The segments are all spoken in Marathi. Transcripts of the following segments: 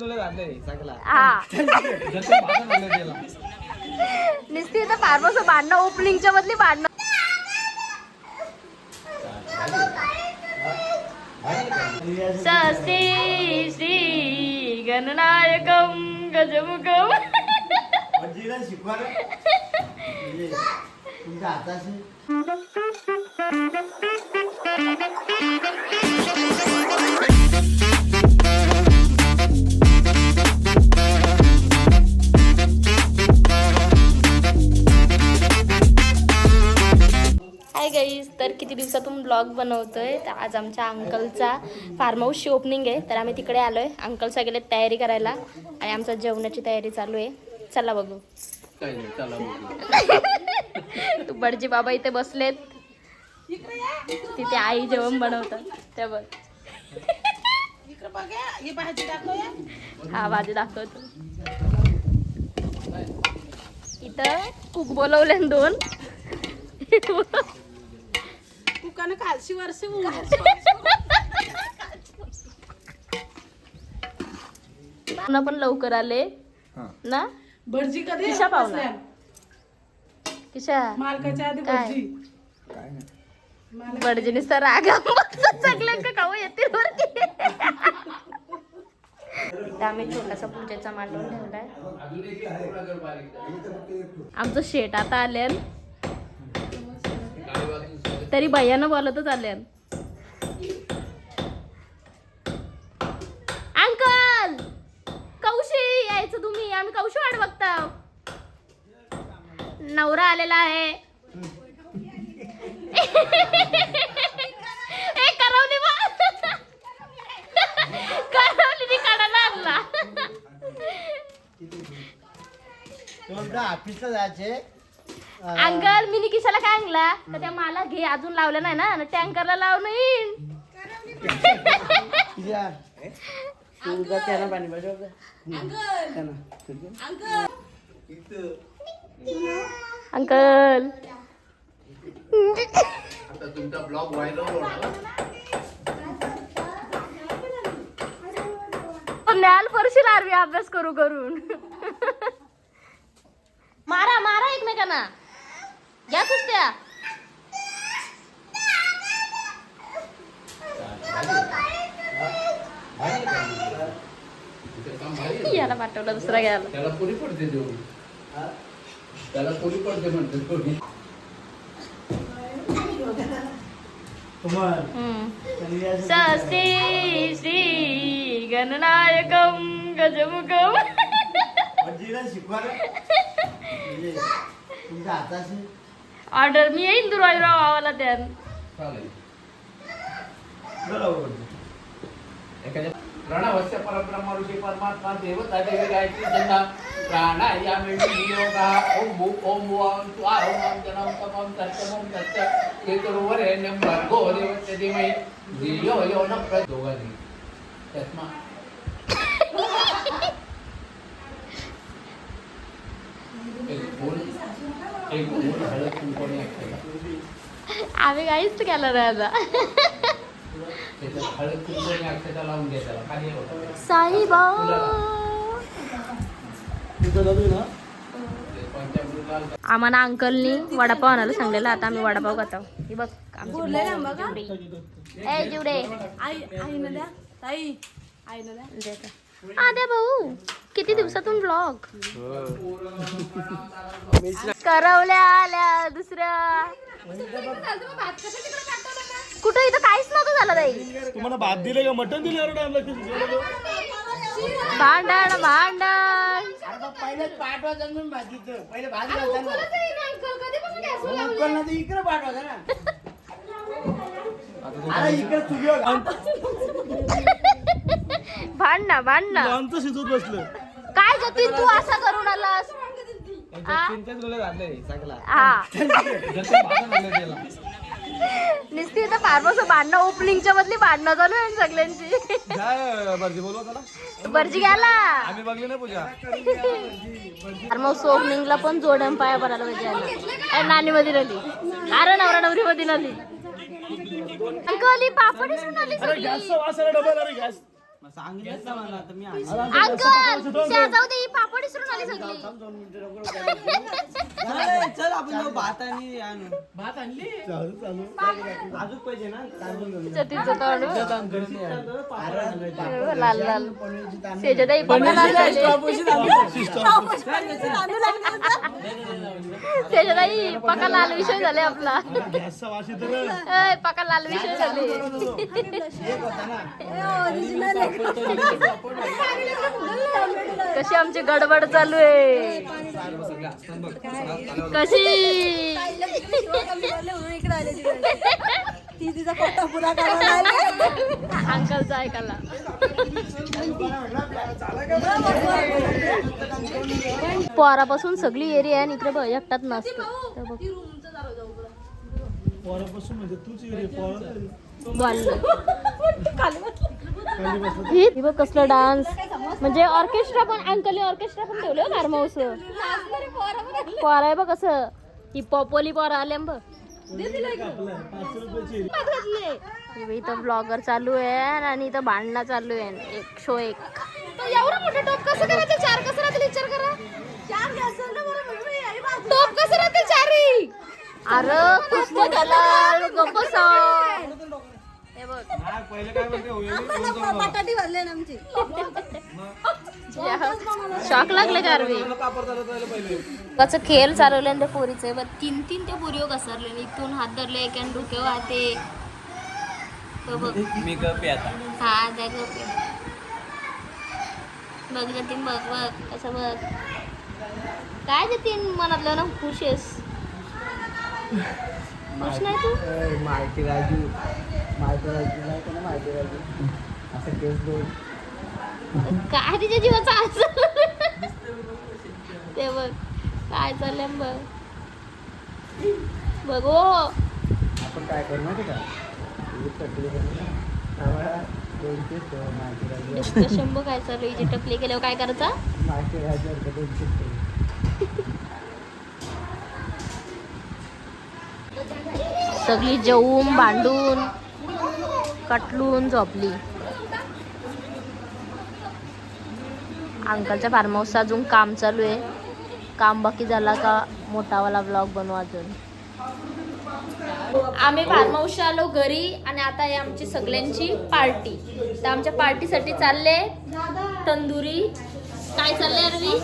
हा नुसती तर फार्मस भांडणं ओपनिंगच्या बदली भांडणं. स्वस्ति श्री गणनायकम गजमुखम. हाय गाईज, तर किती दिवसातून ब्लॉग बनवतोय. तर आज आमच्या अंकलचा फार्म हाऊसची ओपनिंग आहे, तर आम्ही तिकडे आलोय. अंकल सगळे तयारी करायला आणि आमच्या जेवणाची तयारी चालू आहे. चला बघू. तू बडजी बाबा इथे बसलेत, तिथे आई जेवण बनवतात ते बघ. हा भाजी दाखवतो. इथं कुक बोलवले 2. कुकानं कालशी वर्षी पण लवकर आले ना. भटजी कधी किशा पाहुणा किशा मालकाच्या आधी काय? भटजी बडजीने सर रागा सगळ्यांना का खाऊ येतील वरती. आम्ही छोटासा पूजेचा मांडून ठेवलाय. आमचं शेट आता आले, तरी भैयानं बोलतच आले. अंकल कौशी यायचं तुम्ही, आम्ही कौशी वाट बघता. नवरा आलेला आहे. करवली करवली काढायला आणला. ऑफिसला जायचे. अंकल मी किशाला काय आणला तर त्या मला घे, अजून लावलं नाही ना, टँकरला लाव नाही. अंकल तुमचा ब्लॉग व्हायरल होणार. न्याल परशील आरवी अभ्यास करू करून. मारा मारा एकमेकांना, घ्या कुस्त्या. याला पाठवलं दुसरा घ्यायला. त्याला पुरी पडते देऊ, त्याला पुरी पडते म्हणते कोणी. स्वस्ति श्री गणनायकम गजमुखम. ऑर्डर मी येईन दुराईराव आवाला त्यान. प्रणवस्य परब्रह्म ऋषी परमात्मा देवता देवी गायत्री जन्ना प्राणायामे योगा. ओम भू ओम ओम स्वाहा ओम जनम तमम तत्समम तत्स केतुर्वरेण्यं भर्गो देवस्य धीमहि धियो यो न प्रचोदयात्. तस्मा एक फूल हळद कुंकू आम्ही काहीच केलं नाही आता. हळद कुंकू अक्षता लावून घ्यायला खाली साईबा. आम्हाला अंकलनी वडापाव आणायला सांगलेलं. आता आम्ही वडापाव खातो. हे बघ जिवडे आद्या भाऊ, किती दिवसातून ब्लॉग. करवल्या आल्या दुसऱ्या. कुठं इथं काहीच नव्हतं झालं ताई. तुम्हाला भात दिले का मटण दिले? भांडण भांडण. पहिलेच पाठवा जमून भाजीचं. पहिले भाजी इकडे पाठवा ना. इकडे तुझ्या भांडणं भांडणं आमचं शिजत बसलं. काय जतीन तू असा करून आलास. हा नुसती तर फार्मस भांडणं ओपनिंगच्या बदली भांडणं चालू आहे सगळ्यांची. बर्जी घ्याला आम्ही बघली ना पूजा. फार्महाऊस ओपनिंगला पण जोड्यां पाया भरायला पाहिजे. नानी मध्ये राहिली, अरे नवरा नवरी मध्ये राहिली. अंकली पापडी सुनाली सगळी. सांगितलं ना मला आता मी अंकल त्या जाऊ दे ही पापड विसरून आली सगळी चल आपण जाऊ भात आणि आणू भात आणली अजून पाहिजे ना तांदूळ घेऊन ये. तिचं तोंड अरे, लाल लाल त्याच्यातही पक्का लाल झाले त्याच्यातही पक्का लाल विषय झाले आपला गॅसचा वास येतो रे. ए, पक्का लाल विषय झाले एक होता ना कशी आमची गडबड चालू आहे कशी अंकलचा ऐकायला पोरापासून सगळी एरिया आहे आणि इकडे बघ एकटात नसतो तर बघ. पोरापासून म्हणजे तूच ये रे पोरा ही बघ कसलं डान्स म्हणजे ऑर्केस्ट्रा पण अंकली ऑर्केस्ट्रा पण ठेवलं फार्म हाऊस पोरा आहे बघ कसं ही पॉपोली पोरा आल्या बघ इथं ब्लॉगर चालू आहे आणि इथं भांडणं चालू आहे 101 एवढं मोठं टॉप कसं करायचं 4 कसं राहतील विचार करा टॉप कसं राहते 4 अरे खूप मोठा गप्प हे बघ पहिले काय म्हणते बटाटी भरले ना आमची शॉक लागले चारवी त्याचं खेळ चालवलं त्या पोरीचं बघ 3 त्या पोरीवर घसरले इथून हात धरले एक डोक्यावर हाते बघ मी गप्पी आता हा द्या गप्पे बघ जतीन बघ बघ कसं बघ काय जतीन मनातलं ना खुश आहेस खुश नाही तू माहिती राजू नाही का माहिती राजू असं केस दोन काय तिच्या जीवाचा असं ते बघ काय चाललंय बघ बघ ओ आपण काय करू माहिती का डिस्कशन बघ काय चालू हिची टपली केल्यावर काय करायचा माहिती राजू सगळी जेवून भांडून कटलून झोपली अंकलच्या फार्म हाऊसचं अजून काम चालू आहे काम बाकी झाला का मोठावाला ब्लॉग बनवू अजून आम्ही फार्म हाऊसला आलो घरी आणि आता आहे आमची सगळ्यांची पार्टी तर आमच्या पार्टीसाठी चालले तंदुरी काय चाललंय अरवी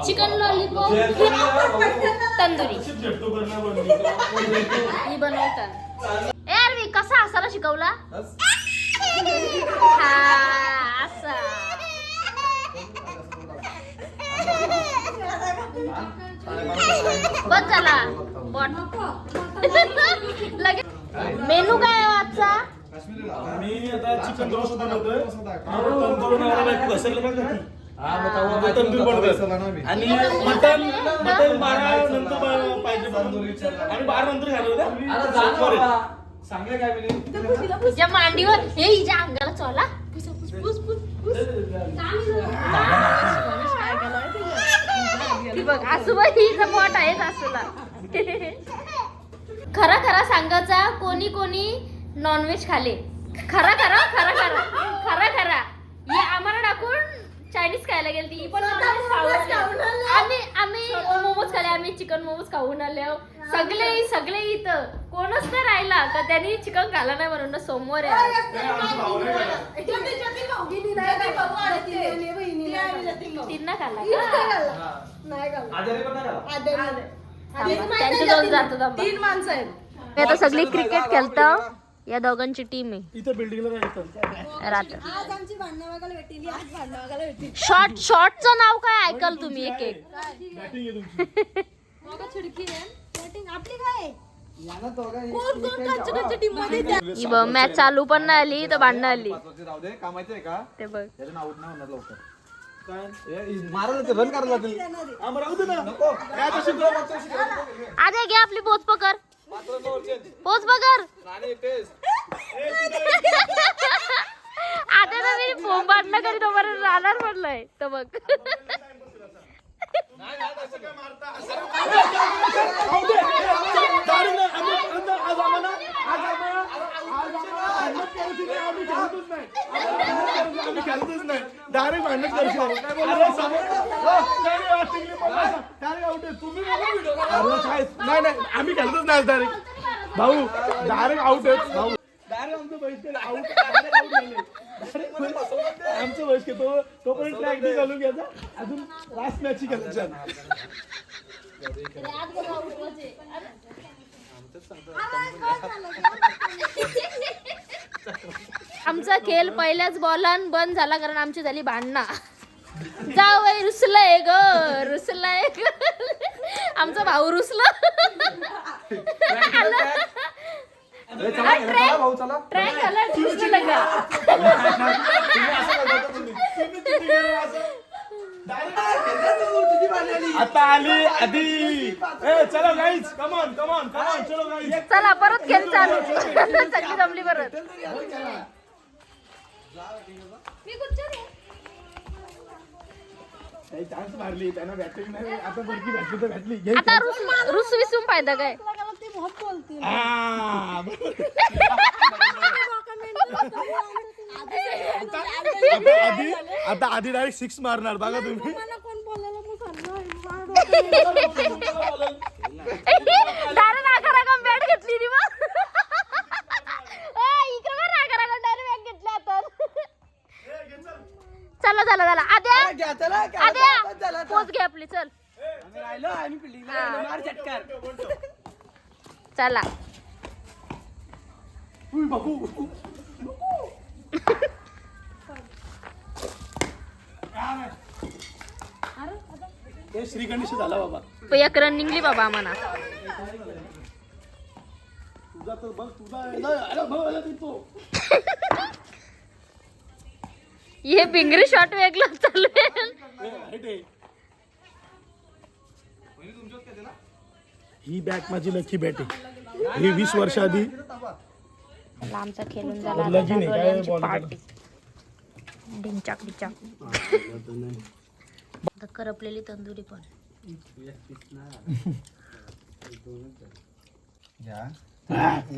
चिकन लॉलीपॉप तंदुरी ही बनवतात ए अरवी कसा हसायला शिकवला हा असा बस झाला लगेच मेनू काय आहे आजचा मी आता चिकन रोस्ट बनवतोय तंदूर बनवतोय आणि मटन 12 नंतर पाहिजे आणि 12 नंतर घालवलं सांगले काय म्हणजे हिच्या मांडीवर हे हिच्या अंगाला चोला बघ आसूबाई हिचं पोट आहे आसूला खरा खरा सांगायचा कोणी कोणी नॉनव्हेज खाले खरा खरा खरा खरा खरा खरा ही आम्हाला टाकून चायनीज खायला गेली ही पण आम्ही मोमोज खाले आम्ही चिकन मोमोज खाऊन आले सगळे इथं कोणच नाही राहिला का त्यांनी चिकन खाला नाही म्हणून सोमवार तिनं खाला त्यांच्या जवळ जातो 3 माणसं आहेत मी आता सगळी क्रिकेट खेळतो या दोघांची टीम आहे इथं बिल्डिंगला राहतात रात्र आज आमची भांडणं बघायला भेटली आज भांडणं बघायला भेटली शॉर्टचं नाव काय ऐकाल तुम्ही एक एक बॅटिंग आहे तुमची खिडकी आहे बॅटिंग आपली काय कोण कोण कांचनाच्या टीम मध्ये त्या ही बघ मॅच चालू पण नाही आली तर भांडणं आली राहू दे काय माहितीये का ते बघ त्याचं नाव नाही होणार लवकर मारायला ते रन करायला जातील राहू दे ना नको काय तशी आधी घे आपली पोच पकर पोच पकर आता ना मी बोंबाडणं करीत बरं राहणार म्हटलंय तर बघ आम्ही खेळतच नाही डायरेक्ट भांडण करशील अरे समोर डायरेक्ट आउट आहे तुम्ही नाही नाही आम्ही खेळतच नाही डायरेक्ट भाऊ डायरेक्ट आउट आहे भाऊ डायरेक्ट आमचं बहिष्कार आउट आमचं बहिष्कार तोपर्यंत प्रॅक्टिस चालू घ्यायचा अजून लास्ट मॅच खेळायच्या आमचा खेळ पहिल्याच बॉलान बंद झाला कारण आमची झाली भांडणा जावई रुसलाय ग रुसलाय ग आमचा भाऊ रुसला भाऊ चला ट्रॅक झाला रुसलं का आता आली आधी चला गाईज कमॉन कमॉन कमॉन चलो गाईज चला परत खेळ चालू सगळी जमली परत चान्स मारली त्यांना बॅटिंग नाही आता बरकी बॅटली तर बॅटली आता रुस विसून फायदा काय ती बहुत बोलती है. आता आधी डायरेक्ट सिक्स मारणार बघा तुम्ही मला कोण बोलायला मग सांगणार. डायरेक्ट रागारागम बॅट घेतली नी मग इकडे पण रागारागम डायरेक्ट बॅट घेतली आता चला चला चला आद्या पोच घे आपली चल चला श्रीगणेश झाला बाबा एक रन निघली बाबा आम्हाला तुझा तर बघ तुझा हे पिंगरी शॉट वेगळं चालू आहे ही बॅट माझी लकी बॅट आहे ही 20 वर्ष आधी आमचा खेळून झाला लगीन आहे, काय आता बॉल पार्टी डिंचाक डिंचाक आता करपलेली तंदुरी पण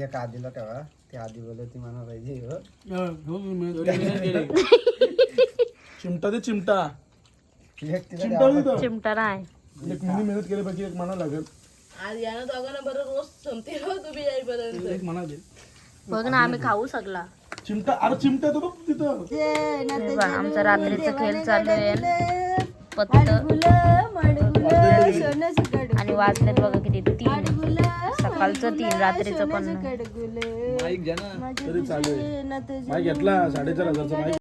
एक आधीला तेव्हा ते आधी बोलत ती म्हणा पाहिजे चिमटा दे चिमटा एक तिला चिमटा दे तो. चिमटा नाही एक मिनी मेहनत केली पाहिजे एक म्हणा लागेल आज यानं दोघांना बरं रोज संपते हो तुम्ही जाईपर्यंत एक म्हणा दे बघ ना आम्ही खाऊ सगला चिमटा अरे चिमटा तो बघ तिथं हे बघ, आमचा रात्रीचा खेळ चालू आहे पत्त आणि वाजलेत बघा किती 3 सकाळचं 3 रात्रीचं पण तरी चालू आहे माईक घेतला 4,500चा माईक